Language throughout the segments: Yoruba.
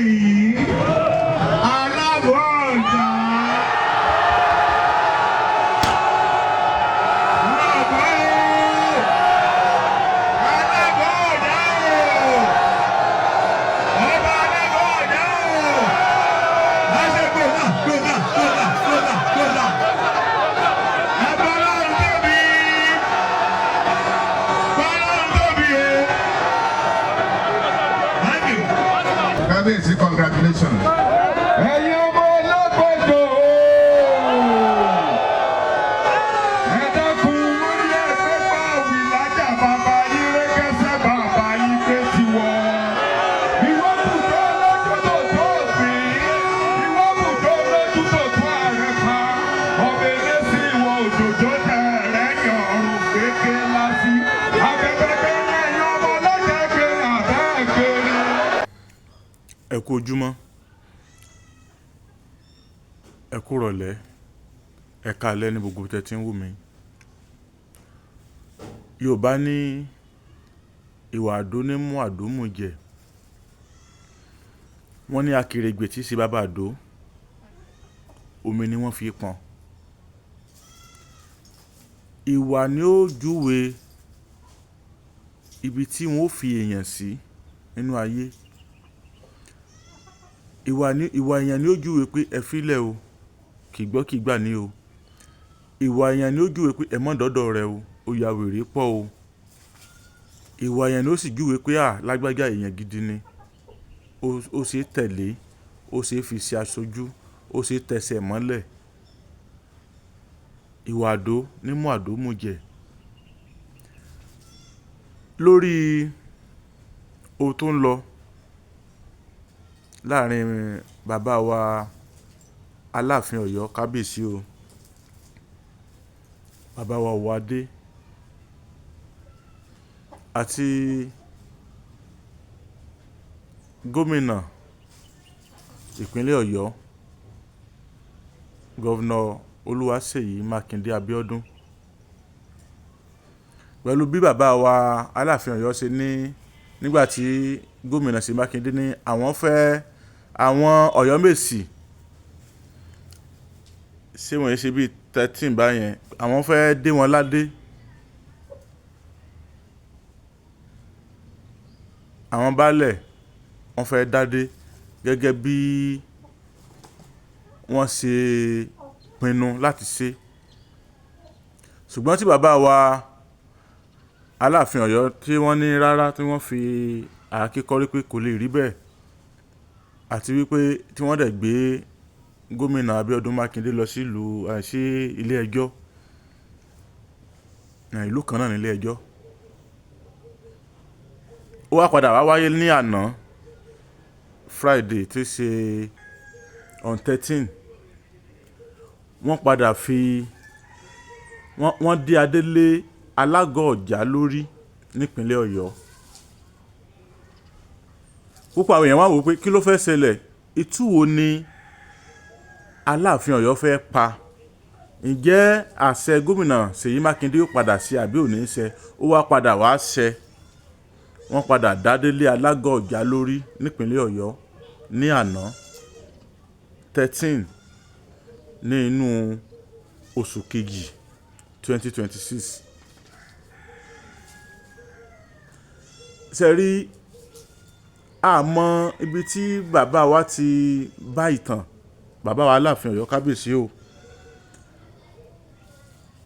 yìí alábọ̀ ọ̀dà. Congratulations. Ẹ̀yin ọmọ Ọlágbàdo. Ẹ dákun lórí ẹgbẹ́ bá wí lájà bàbá yín rẹ́gẹ́sẹ́ bàbá yín gbé tiwọ́. Ìwọ bùdó lójú tó tó òfin. Ìwọ bùdó lójú tó tó ààrẹ pa. Ọbẹ̀ lẹ́sìn ìwọ òjòjò tẹ̀ rẹ̀ yàn ọ̀rùn kéèké lásì. Abẹ́bẹ́bẹ́ ẹ̀yin ọmọ ọlọ́jà gbére àbẹ́ gbére. Ẹ kú ojúmọ́, ẹ kú rọ̀lẹ́, ẹ káalẹ́ ní gbogbo tẹ́ tí ń wò mí. Yorùbá ní ìwà àdó ní mú àdó mú jẹ. Wọ́n ní akèrègbè tí í ṣe bàbá àdó, omi ni wọ́n fi pọ́n. Ìwà ni ó júwe ibi tí wọ́n ó fi èèyàn sí nínú ayé. Ìwà èèyàn ni ó júwe pé ẹ fílẹ̀ o, kì gbọ́ kì gbà ní o. Ìwà èèyàn ni ó júwe pé ẹ mọ́ dọ́dọ̀ rẹ o, ó ya wèrè pọ̀ o. Ìwà èèyàn ni ó sì júwe pé lágbájá èèyàn gidi ni. Ó ṣe tẹ̀lé, ó ṣe fi ṣe aṣojú, ó ṣe tẹsẹ̀ mọ́lẹ̀. Ìwà àdó ní mú àdó mú jẹ. Lórí ohun tó ń lọ láàrin bàbá wa Aláàfin Ọ̀yọ́ kábíyèsí o, bàbá wa Ọwọ́adé àti gómìnà ìpínlẹ̀ Ọ̀yọ́ gọ́vnọ̀ Olúwaṣèyí Mákindé Abíọ́dún, pẹ̀lú bí bàbá wa Aláàfin Ọ̀yọ́ ṣe ní nígbàtí gómìnà Ṣèyí Mákindé ní àwọn fẹ́ àwọn Ọ̀yọ́mèsì ṣé wọ́n yẹ ṣe bíi 13 báyẹn, àwọn fẹ́ dé wọn ládé. Àwọn baálẹ̀ wọ́n fẹ́ dádé gẹ́gẹ́ bí wọ́n ṣe pinnu láti ṣe. Ṣùgbọ́n tí bàbá wa Aláàfin Ọ̀yọ́ tí wọ́n ní rárá, tí wọ́n fi àáké kọ́rí pé kò lè rí bẹ́ẹ̀, àti wípé tí wọ́n dẹ̀ gbé gómìnà Abíọ́dún Mákindé lọ sí ilé ẹjọ́, ìlú kan náà ní ilé ẹjọ́. Ó wá padà wá wáyé ní àná Friday tí í ṣe on 13. Wọ́n padà wọ́n dé adé lé Alága Ọ̀já lórí nípínlẹ̀ Ọ̀yọ́. Púpọ̀ àwọn èèyàn wá wò pé kí ló fẹ́ ṣẹlẹ̀, itú wo ni Aláàfin Ọ̀yọ́ fẹ́ pa. Ǹjẹ́ àṣẹ gómìnà Ṣèyí Mákindé yóò padà ṣẹ àbí ò ní ṣẹ? Ó wá padà wá ṣẹ. Wọ́n padà dádé lé Alága Ọ̀já lórí nípínlẹ̀ Ọ̀yọ́ ní àná 13 ní inú oṣù kejì 2026. Ṣé rí àmọ́ ibi tí bàbá wa ti bá ìtàn, bàbá wa Aláàfin Ọ̀yọ́ kábíyèsí o,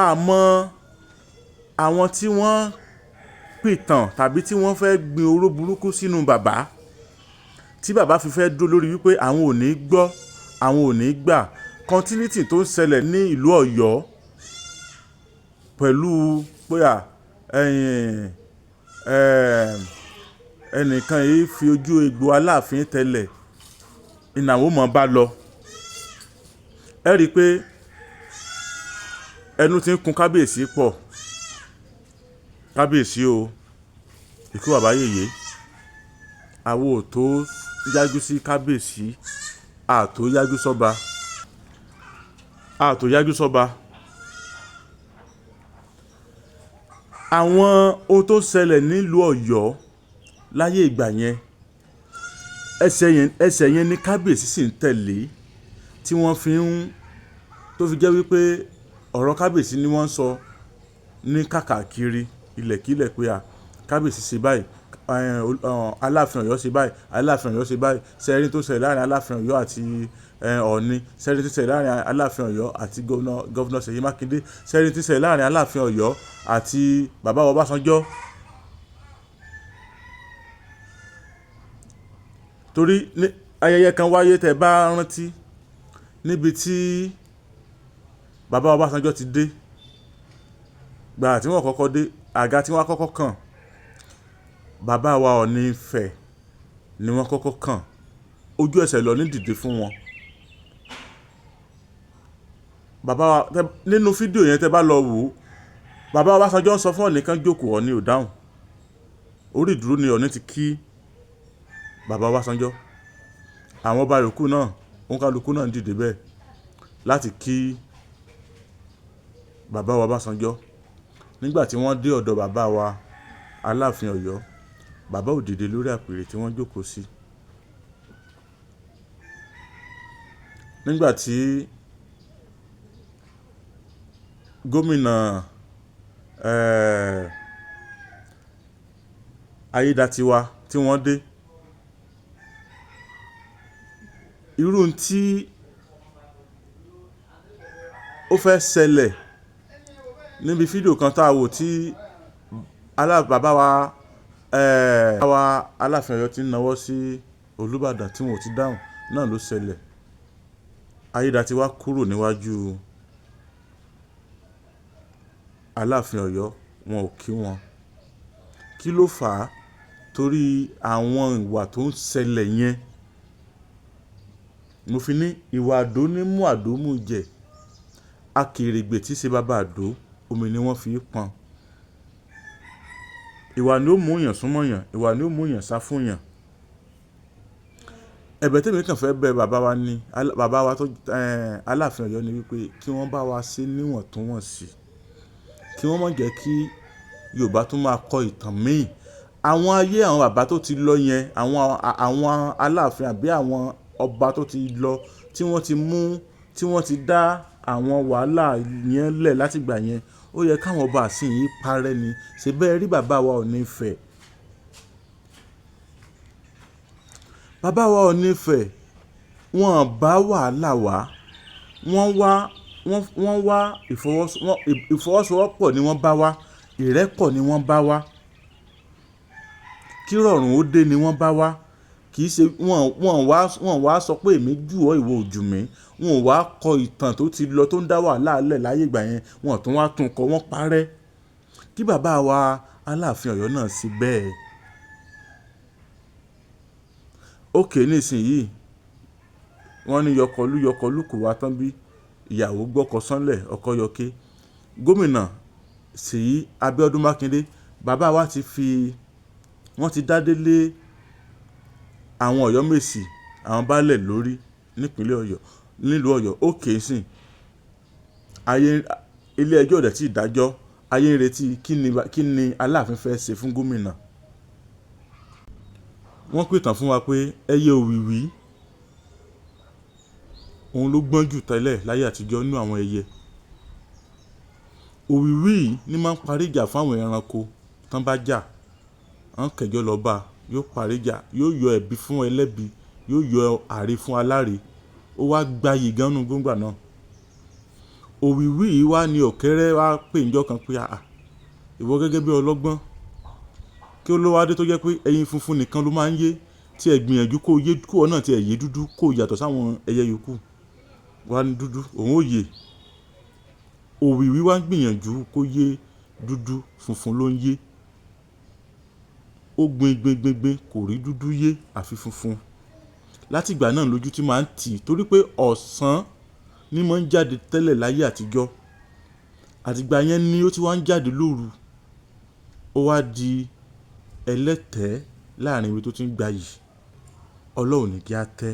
àmọ́ àwọn tí wọ́n pìtàn tàbí tí wọ́n fẹ́ gbin oró burúkú sínú bàbá, tí bàbá fi fẹ́ dúró lórí wípé àwọn ò ní gbọ́, àwọn ò ní gbà. Continuity tó ń ṣẹlẹ̀ ní ìlú Ọ̀yọ́ pẹ̀lú pé ẹnìkan yìí fi ojú egbò Aláàfin tẹ́lẹ̀ ìnáwó mọ́ bá lọ. Ẹ rí i pé ẹnu ti ń kun kábíyèsí pọ̀. Kábíyèsí o, ikú bàbá yèyé, àwo ò tó yájú sí kábíyèsí, àtó yájú sọ́ba, àwọn ohun tó ṣẹlẹ̀ nílùú Ọ̀yọ́ láyé ìgbà yẹn ẹsẹ̀ yẹn ní kábíyèsí sì ń tẹ̀lé tí wọ́n fi ń tó fi jẹ́ wípé ọ̀rọ̀ kábíyèsí ni wọ́n ń sọ ní kàkàkiri ilẹ̀kílẹ̀ pé kábíyèsí ṣe báyìí aláàfin Ọ̀yọ́ ṣe báyìí aláàfin Ọ̀yọ́ ṣe báyìí sẹ́ẹ̀rí tó ṣẹlẹ̀ láàrin aláàfin Ọ̀yọ́ àti Ọ̀ọ̀ni sẹ́ẹ̀rí tó ṣẹlẹ̀ láàrin aláàfin Ọ̀yọ́ àti gọ́vnà Ṣèyí Mákindé sẹ́ẹ̀rí tó ṣẹlẹ̀ láàrin aláàfin Ọ̀yọ́ àti bàbá wa Ọbásanjọ́. torí ayẹyẹ kan wáyé tẹ́ bá rántí níbi tí bàbá Ọbásanjọ́ ti dé gbàrà tí wọ́n kọ́kọ́ dé àga tí wọ́n kọ́kọ́ kàn bàbá wa Ọọ̀ni Ifẹ̀ ni wọ́n kọ́kọ́ kàn ojú ẹsẹ̀ lọ ní dìde fún wọn. bàbá wa nínú fídíò yẹn tẹ́ bá lọ wò bàbá Ọbásanjọ́ ń sọ fún Ọọ̀ni kan jókòó Ọọ̀ni ò dáhùn orí ìdúró ni Ọọ̀ni ti kí bàbá Ọbásanjọ́ àwọn ọba yòókù náà òǹkàlùkù náà ń dìde bẹ́ẹ̀ láti kí bàbá wa Ọbásanjọ́. nígbà tí wọ́n dé ọ̀dọ̀ bàbá wa Aláàfin Ọ̀yọ́ bàbá ò dìde lórí àpèrè tí wọ́n jókòó sí. nígbà tí gómìnà Ayédatiwa tí wọ́n dé irú tí ó fẹ́ ṣẹlẹ̀ níbi fídíò kan tá a wò tí bàbá wa Aláàfin Ọ̀yọ́ ti ń nawọ́ sí Olúbàdàn tí wọn ò ti dáhùn náà ló ṣẹlẹ̀. Ayédatiwa kúrò níwájú Aláàfin Ọ̀yọ́ wọn ò kí wọn. kí ló fà á? torí àwọn ìwà tó ń ṣẹlẹ̀ yẹn mo fi ní ìwà àdó ní mú àdó mú jẹ akèrègbè tí ṣe bàbá àdó omi ni wọ́n fi pọn. ìwà ni ó mú yàn súnmọ́ yàn ìwà ni ó mú yàn sá fún yàn. ẹ̀bẹ̀ tèmi kàn fẹ́ bẹ̀ bàbá wa tó Aláàfin Ọ̀yọ́ ni wípé kí wọ́n bá wa ṣe níwọ̀ntúnwọ̀nsì kí wọ́n má jẹ́ kí Yorùbá tún máa kọ ìtàn míì. àwọn ayé àwọn bàbá tó ti lọ yẹn àwọn aláàfin àbí àwọn ọba tó ti lọ tí wọ́n ti mú tí wọ́n ti dá àwọn wàhálà yẹn lẹ̀ látìgbà yẹn ó yẹ káwọn ọba àsìn yìí parẹ́ ni. ṣe bẹ́ẹ̀ rí bàbá wa Ọọ̀ni Ifẹ̀. bàbá wa Ọọ̀ni Ifẹ̀ wọ́n bá wàhálà wá wọ́n wá ìfọwọ́sowọ́pọ̀ ni wọ́n bá wá ìrẹ́pọ̀ ni wọ́n bá wá kí rọ̀rùn ó dé ni wọ́n bá wá. kì í ṣe wọ́n wá sọ pé èmi jù ọ́ ìwọ ò jù mí wọ́n wá kọ ìtàn tó ti lọ tó ń dá wàhálà lẹ̀ láyé ìgbà yẹn wọ́n tún wá tún kọ wọ́n parẹ́. kí bàbá wa Aláàfin Ọ̀yọ́ náà sí bẹ́ẹ̀. ókè nísìnyìí wọ́n ní yọkọlú kò wá tán bí ìyàwó gbọ́kọ sánlẹ̀ ọkọ yọké. gómìnà Ṣèyí Abíọ́dún Mákindé bàbá wa wọ́n ti dádé lé àwọn Ọ̀yọ́mèsì àwọn baálẹ̀ lórí nípínlẹ̀ Ọ̀yọ́ nílùú Ọ̀yọ́ ókè sìn ilé ẹjọ́ ọ̀dẹ̀ tí ìdájọ́ ayé ń retí kí ni Aláàfin fẹ́ ṣe fún gómìnà. wọ́n pìtàn fún wa pé ẹyẹ òwìwí òun ló gbọ́n jù tẹ́lẹ̀ láyé àtijọ́ nínú àwọn ẹyẹ. òwìwí ní máa ń parí ìjà fún àwọn ẹranko tán bá jà wọ́n kẹjọ́ lọ bá yóò parí ìjà yóò yọ ẹ̀bi fún ẹlẹ́bi yóò yọ àre fún aláre ó wá gbayì ganu gbóngbà náà. òwìwí yìí wá ní ọ̀kẹ́rẹ́ wá pè níjọ́ kan pé ìwọ gẹ́gẹ́ bí ọlọ́gbọ́n kí ó ló wá dé tó jẹ́ pé ẹyin funfun nìkan ló máa ń yé tí ẹ gbìyànjú kó yé kó náà tí ẹ yé dúdú kó yàtọ̀ sáwọn ẹyẹ yòókù wá ní dúdú òun ò yé. òwìwí wá ń gbìyànjú kó yé dúdú funfun ló ń yé ó gbin kò rí dúdú yé àfi funfun. látìgbà náà lójú tí máa ń tì torí pé ọ̀sán ni máa ń jáde tẹ́lẹ̀ láyé àtijọ́ àtìgbà yẹn ni ó ti wá ń jáde lóru ó wá di ẹlẹ́tẹ̀ẹ́ láàrin ibi tó ti ń gbayì. Ọlọ́run ní kí á tẹ́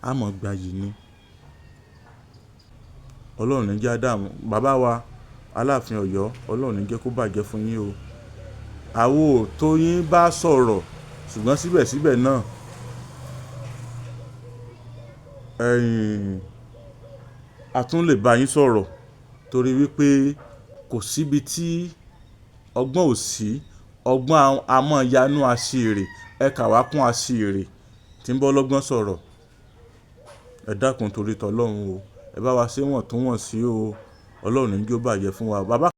àmọ́ gbayì ni Ọlọ́run ní kí á dààmú. bàbá wa Aláàfin Ọ̀yọ́ Ọlọ́run ní jẹ́ kó bàjẹ́ fún yín o. àwo tó yín bá sọ̀rọ̀ ṣùgbọ́n síbẹ̀síbẹ̀ náà a tún lè bá yín sọ̀rọ̀ torí wípé kò síbi tí ọgbọ́n ò sí, ọgbọ́n àmọ́ yanú aṣèrè ẹ kà wá kún aṣèrè tí ń bọ́ lọ́gbọ́n sọ̀rọ̀. Ẹ dákun torí tọlọ́run o, ẹ bá wa ṣe wọ̀ntúnwọ̀nsí o, ọlọ́run ní kí ó bàjẹ́ fún wa. Bàbá